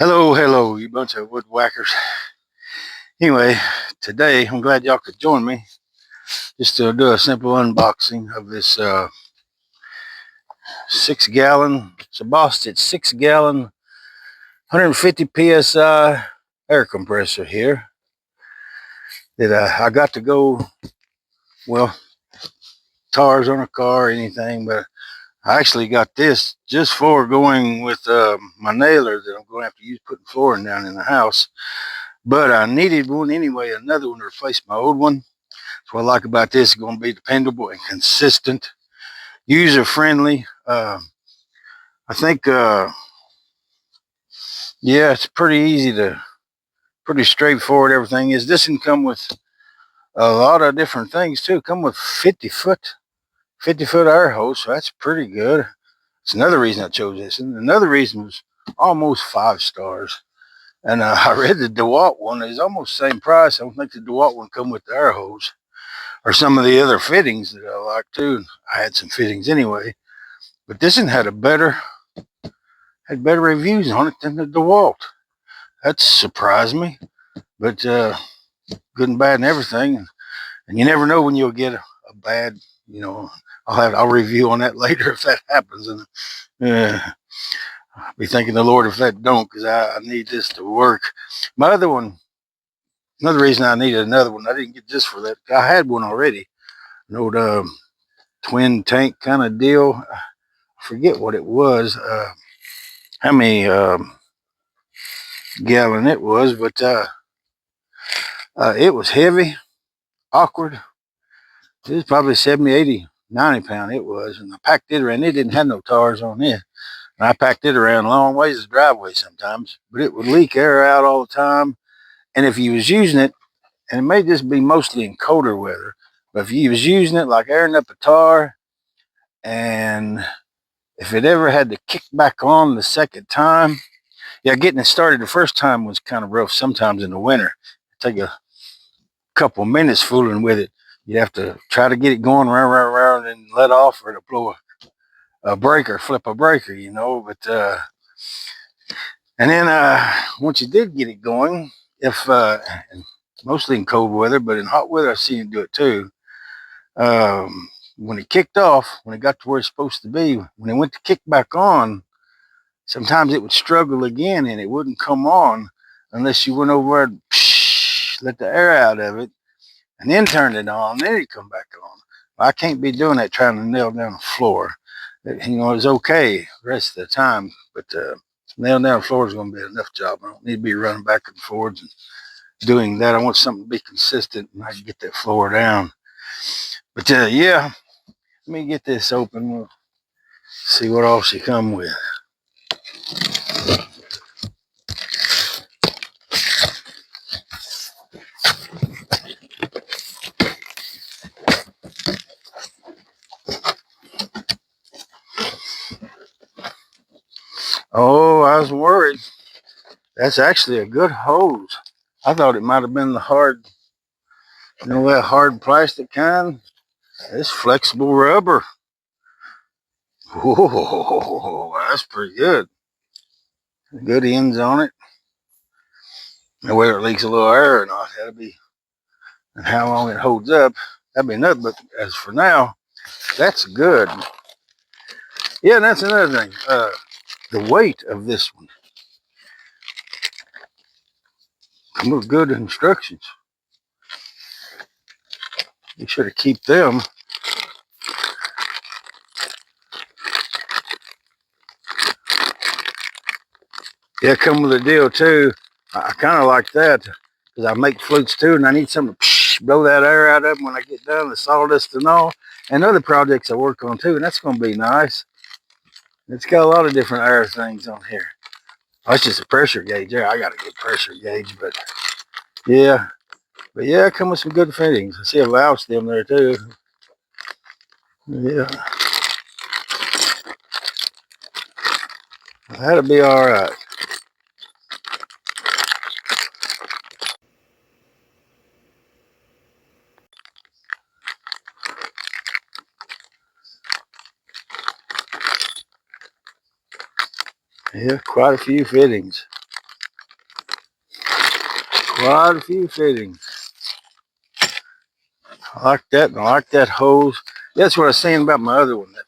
Hello, you bunch of woodwhackers. Anyway, today I'm glad y'all could join me just to do a simple unboxing of this 6-gallon, it's a Bostitch 6-gallon, 150 psi air compressor here that I got to go, well, tires on a car or anything, but I actually got this just for going with my nailer that I'm going to have to use putting flooring down in the house. But I needed one anyway, another one to replace my old one. What I like about this is going to be dependable and consistent, user friendly. I think, yeah, it's pretty straightforward. Everything is. This can come with a lot of different things too. Come with 50-foot air hose, so that's pretty good. It's another reason I chose this, and another reason was almost 5 stars. And I read the DeWalt one is almost the same price. I don't think the DeWalt one come with the air hose or some of the other fittings that I like too. I had some fittings anyway. But this one had better reviews on it than the DeWalt. That surprised me. But good and bad and everything. And you never know when you'll get a bad, I'll review on that later if that happens. And I'll be thanking the Lord if that don't, because I need this to work. My other one, another reason I needed another one, I didn't get this for that. I had one already. An old twin tank kind of deal. I forget what it was. How many gallon it was, but it was heavy, awkward. It was probably 70, 80, 90 pound it was. And I packed it around. It didn't have no tires on it. And I packed it around long ways of driveway sometimes, but it would leak air out all the time. And if you was using it, and it may just be mostly in colder weather, but if you was using it like airing up a tire, and if it ever had to kick back on the second time, yeah, getting it started the first time was kind of rough sometimes in the winter. It'd take a couple minutes fooling with it. You'd have to try to get it going round, and let off, or to blow a breaker, flip a breaker, But and then once you did get it going, if mostly in cold weather, but in hot weather, I've seen it do it too. When it kicked off, when it got to where it's supposed to be, when it went to kick back on, sometimes it would struggle again and it wouldn't come on unless you went over and let the air out of it and then turned it on, then it'd come back on. I can't be doing that trying to nail down the floor. It's okay the rest of the time, but nailing down the floor is going to be enough job. I don't need to be running back and forwards and doing that. I want something to be consistent and I can get that floor down. But yeah, let me get this open. We'll see what all she come with. Oh, I was worried. That's actually a good hose. I thought it might have been the hard, that hard plastic kind. It's flexible rubber. Whoa, that's pretty good. Good ends on it. And whether it leaks a little air or not, that'll be, and how long it holds up, that'd be nothing. But as for now, that's good. Yeah, and that's another thing. The weight of this one. Come with good instructions. Be sure to keep them. Yeah, come with a deal too. I kind of like that because I make flutes too, and I need something to blow that air out of them when I get done, the sawdust and all, and other projects I work on too, and that's going to be nice. It's got a lot of different air things on here. Oh, it's just a pressure gauge there. I got a good pressure gauge, but yeah, come with some good fittings. I see a valve stem there too. Yeah, that'll be all right. Yeah, quite a few fittings. Quite a few fittings. I like that, and I like that hose. That's what I was saying about my other one. That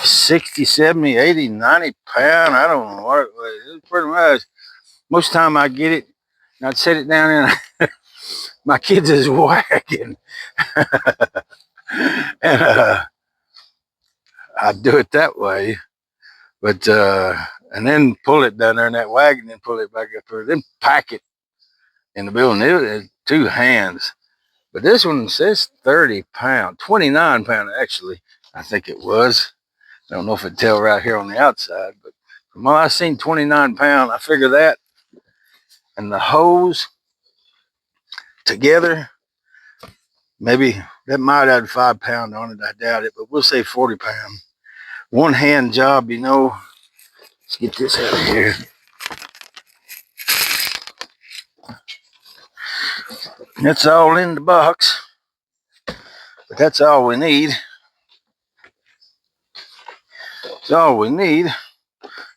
60, 70, 80, 90 pound. I don't know what it was. It's pretty much. Most of the time I get it, and I'd set it down and my kids is whacking. And I'd do it that way. But, and then pull it down there in that wagon and pull it back up there. Then pack it in the building. It was 2 hands. But this one says 30 pound, 29 pound actually, I think it was. I don't know if it tell right here on the outside, but from what I seen 29 pound, I figure that and the hose together, maybe that might add 5 pound on it. I doubt it, but we'll say 40 pound. One hand job, you know. Let's get this out of here. That's all in the box, but that's all we need. That's all we need.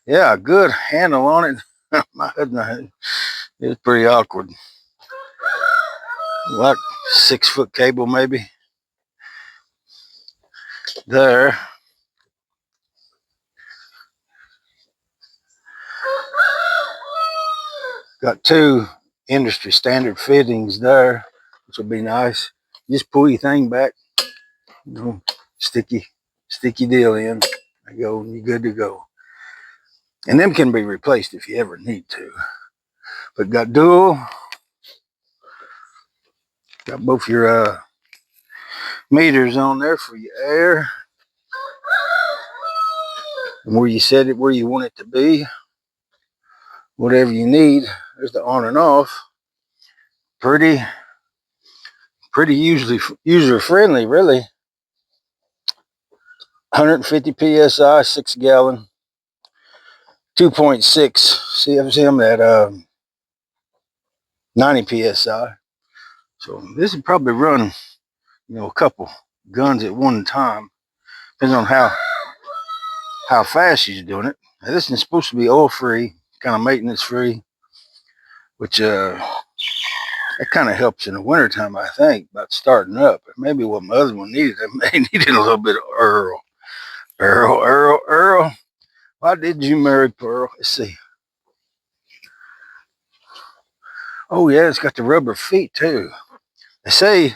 Yeah, a good handle on it. My husband, it was pretty awkward. Like 6-foot cable maybe. There. Got 2 industry standard fittings there, which will be nice. Just pull your thing back, you know, sticky deal in. There you go, you're good to go. And them can be replaced if you ever need to. But got dual, got both your meters on there for your air. And where you set it, where you want it to be. Whatever you need, there's the on and off. Pretty user friendly, really. 150 psi, 6 gallon, 2.6 CFM at 90 psi. So this would probably run, you know, a couple guns at one time, depending on how fast you're doing it. Now, this is supposed to be oil free, kind of maintenance free, which that kind of helps in the wintertime, I think, about starting up. Maybe what my other one needed, I may needed a little bit of Earl. Why did you marry Pearl? Let's see. Oh yeah, it's got the rubber feet too. They say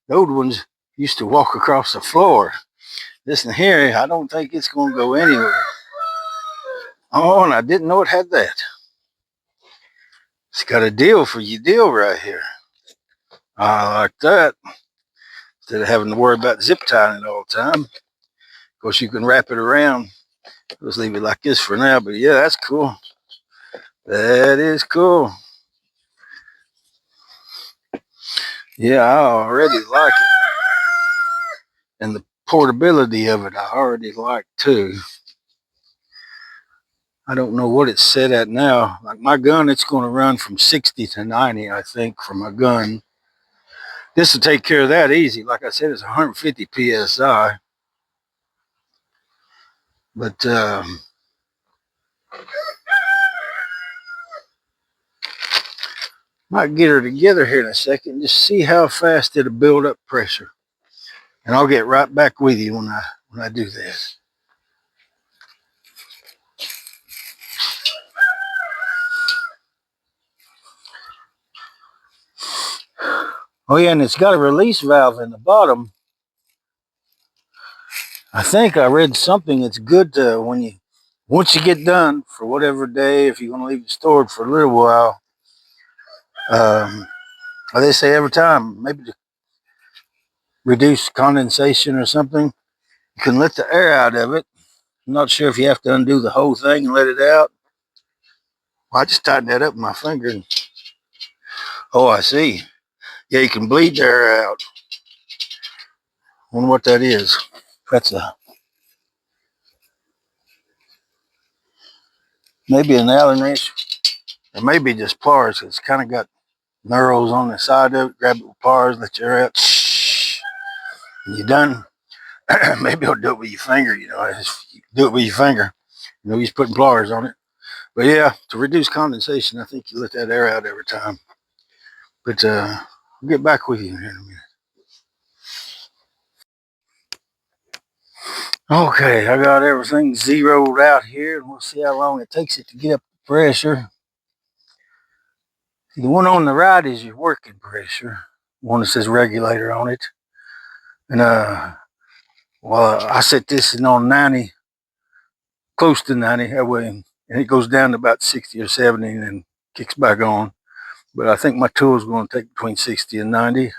the old ones used to walk across the floor. This one here, I don't think it's going to go anywhere. Oh, and I didn't know it had that. It's got a deal for you deal right here. I like that. Instead of having to worry about zip tying it all the time. Of course, you can wrap it around. Let's leave it like this for now. But yeah, that's cool. That is cool. Yeah, I already like it. And the portability of it, I already like too. I don't know what it's set at now. Like my gun, it's going to run from 60 to 90, I think, for my gun. This will take care of that easy. Like I said, it's 150 psi. But might get her together here in a second. Just see how fast it'll build up pressure. And I'll get right back with you when I do this. Oh yeah, and it's got a release valve in the bottom. I think I read something that's good to once you get done for whatever day, if you're going to leave it stored for a little while, they say every time, maybe to reduce condensation or something, you can let the air out of it. I'm not sure if you have to undo the whole thing and let it out. Well, I just tightened that up with my finger. And, oh, I see. Yeah, you can bleed the air out. Wonder what that is. That's maybe an Allen-ish. Or maybe just pliers. It's kind of got knurls on the side of it. Grab it with pliers, let your air out. Shh. And you're done. Maybe I'll do it with your finger, you know. You do it with your finger. You know, you're putting pliers on it. But yeah, to reduce condensation, I think you let that air out every time. But I'll get back with you here in a minute. Okay, I got everything zeroed out here, and we'll see how long it takes it to get up the pressure. The one on the right is your working pressure, one that says regulator on it. And well, I set this in on 90, close to 90, that way, and it goes down to about 60 or 70 and then kicks back on. But I think my tool is going to take between 60 and 90.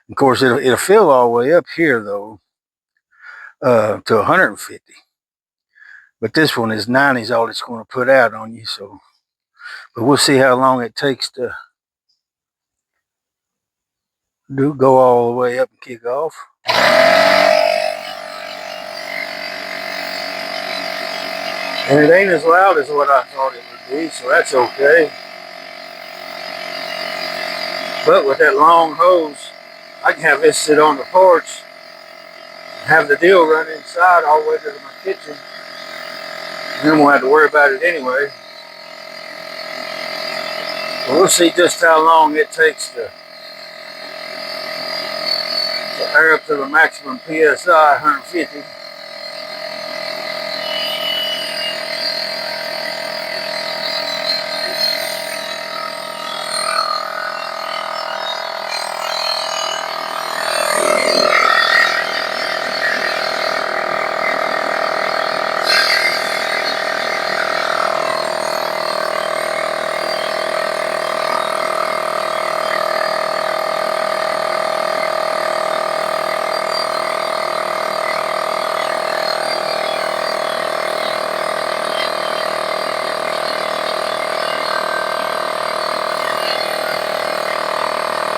Of course, it'll fill all the way up here, though, to 150. But this one is 90 is all it's going to put out on you. So, but we'll see how long it takes to go all the way up and kick off. And it ain't as loud as what I thought it would be, so that's okay. But with that long hose, I can have this sit on the porch, have the deal run inside all the way to my kitchen, and then we'll have to worry about it anyway. So we'll see just how long it takes to air up to the maximum PSI, 150.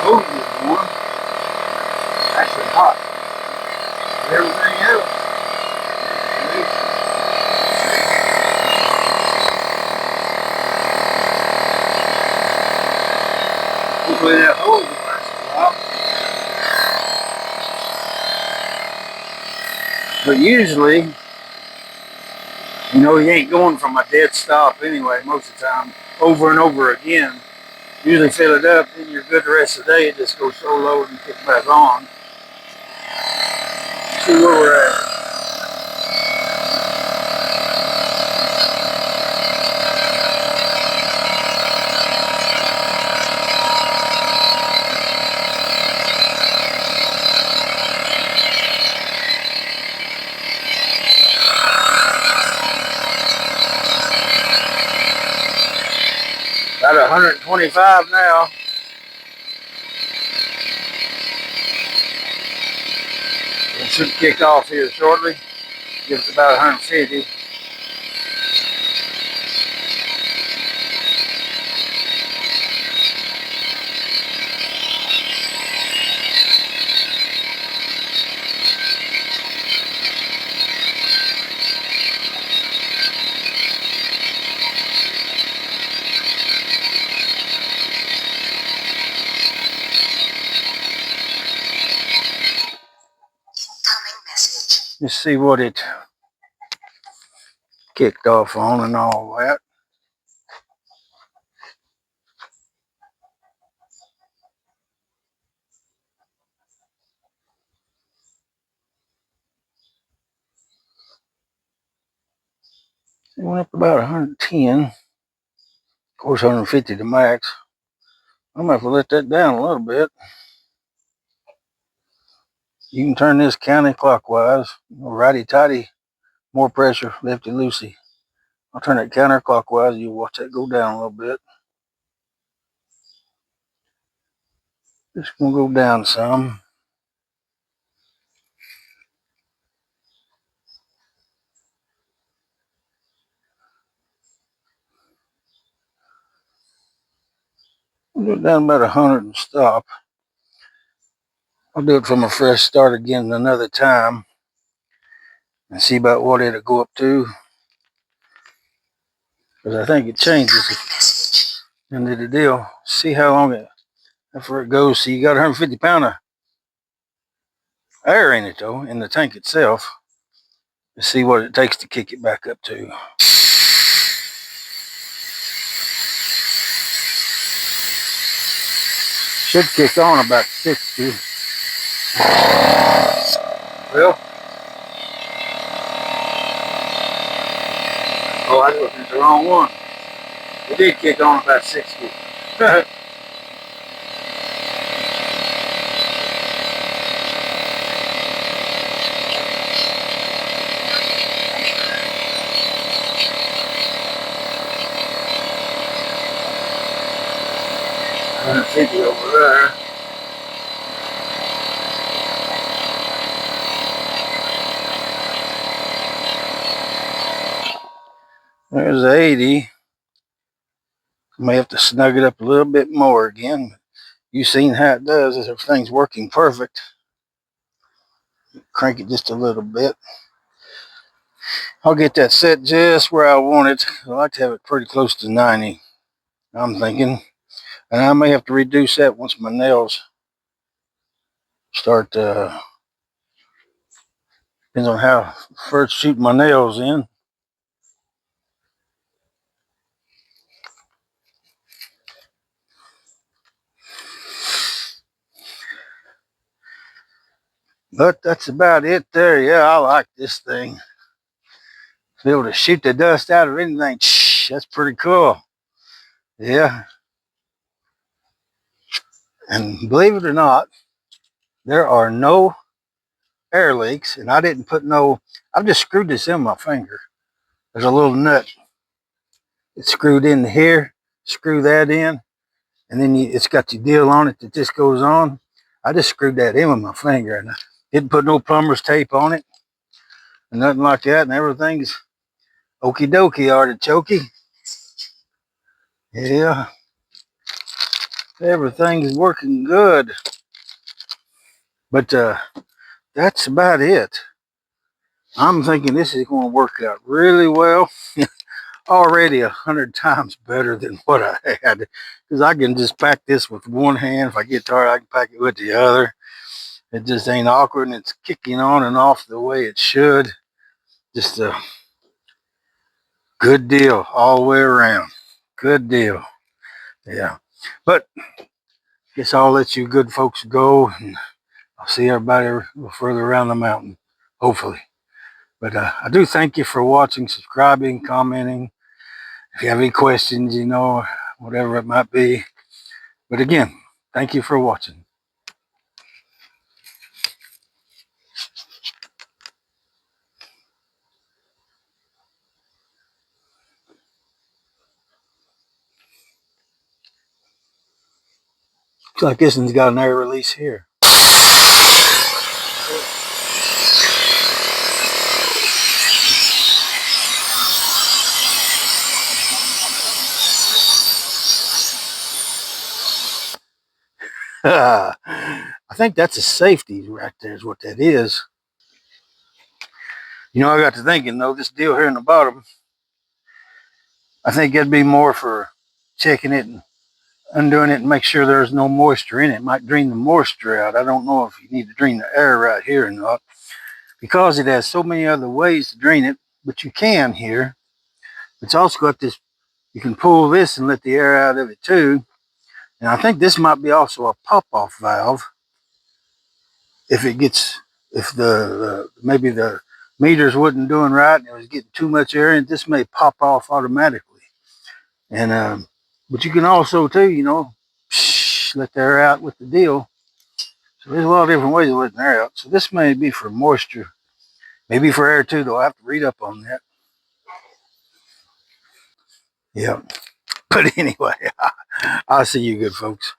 Warm. Actually hot. Everything else. Hopefully that hose will last a while. But usually, you ain't going from a dead stop anyway, most of the time, over and over again. Usually fill it up, then you're good the rest of the day. It just goes so low and kick back on. See where we're at. About 125 now. It should kick off here shortly. Give us about 150. Let's see what it kicked off on and all that. It went up about 110. Of course, 150 to max. I'm gonna have to let that down a little bit. You can turn this counterclockwise, righty-tighty, more pressure, lefty-loosey. I'll turn it counterclockwise, you'll watch that go down a little bit. Just gonna go down some. We'll do it down about 100 and stop. I'll do it from a fresh start again another time and see about what it'll go up to. Because I think it changes into the deal. See how long after it goes. See, you got 150 pound of air in it though, in the tank itself. Let's see what it takes to kick it back up to. Should kick on about 60. Well, oh, I was looking at the wrong one. It did kick on about 60. $150 over there. There's 80. May have to snug it up a little bit more again. You've seen how it does as everything's working perfect. Crank it just a little bit. I'll get that set just where I want it. I like to have it pretty close to 90, I'm thinking. And I may have to reduce that once my nails start, depends on how first shoot my nails in. But that's about it there. Yeah, I like this thing. Be able to shoot the dust out of anything. That's pretty cool. Yeah. And believe it or not, there are no air leaks. And I didn't put no, I've just screwed this in my finger. There's a little nut. It's screwed in here. Screw that in. And then it's got the deal on it that this goes on. I just screwed that in with my finger. And I didn't put no plumber's tape on it. And nothing like that. And everything's okie dokie, artichokey. Yeah. Everything's working good. But that's about it. I'm thinking this is going to work out really well. Already 100 times better than what I had. Because I can just pack this with one hand. If I get tired, I can pack it with the other. It just ain't awkward, and it's kicking on and off the way it should. Just a good deal all the way around. Good deal. Yeah. But I guess I'll let you good folks go, and I'll see everybody a little further around the mountain, hopefully. But I do thank you for watching, subscribing, commenting. If you have any questions, whatever it might be. But again, thank you for watching. Looks like this one's got an air release here. I think that's a safety right there is what that is. I got to thinking, though, this deal here in the bottom, I think it'd be more for checking it and undoing it and make sure there's no moisture in it. It might drain the moisture out. I don't know if you need to drain the air right here or not, because it has so many other ways to drain it, but you can here. It's also got this, you can pull this and let the air out of it too. And I think this might be also a pop-off valve. If maybe the meters wasn't doing right and it was getting too much air in, this may pop off automatically. And but you can also too, let the air out with the deal. So there's a lot of different ways of letting air out. So this may be for moisture, maybe for air too, though. I have to read up on that. Yeah. But anyway, I'll see you good folks.